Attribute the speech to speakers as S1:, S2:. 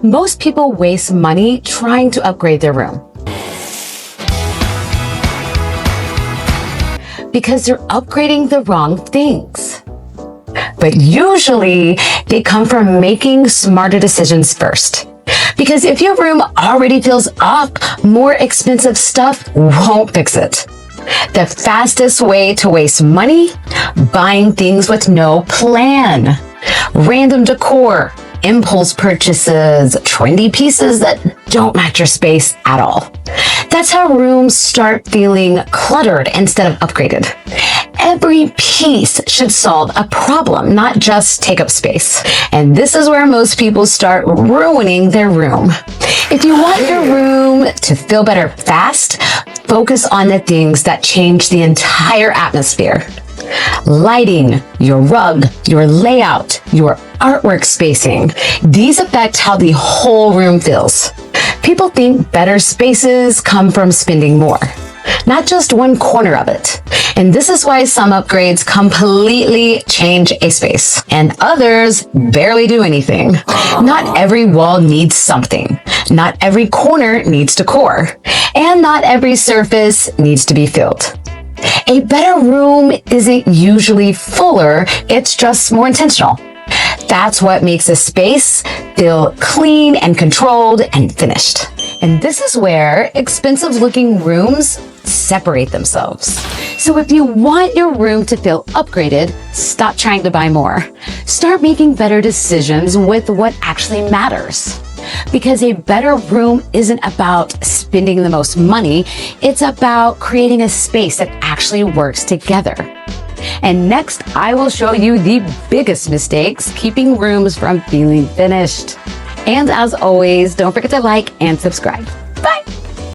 S1: Most people waste money trying to upgrade their room because they're upgrading the wrong things. But usually they come from making smarter decisions first. Because if your room already fills up, more expensive stuff won't fix it. The fastest way to waste money? Buying things with no plan. Random decor, impulse purchases, trendy pieces that don't match your space at all. That's how rooms start feeling cluttered instead of upgraded. Every piece should solve a problem, not just take up space. And this is where most people start ruining their room. If you want your room to feel better fast, focus on the things that change the entire atmosphere. Lighting, your rug, your layout, your artwork spacing. These affect how the whole room feels. People think better spaces come from spending more, not just one corner of it. And this is why some upgrades completely change a space and others barely do anything. Not every wall needs something. Not every corner needs decor. And not every surface needs to be filled. A better room isn't usually fuller, it's just more intentional. That's what makes a space feel clean and controlled and finished. And this is where expensive looking rooms separate themselves. So if you want your room to feel upgraded, stop trying to buy more. Start making better decisions with what actually matters. Because a better room isn't about spending the most money, it's about creating a space that actually works together. And next, I will show you the biggest mistakes keeping rooms from feeling finished. And as always, don't forget to like and subscribe.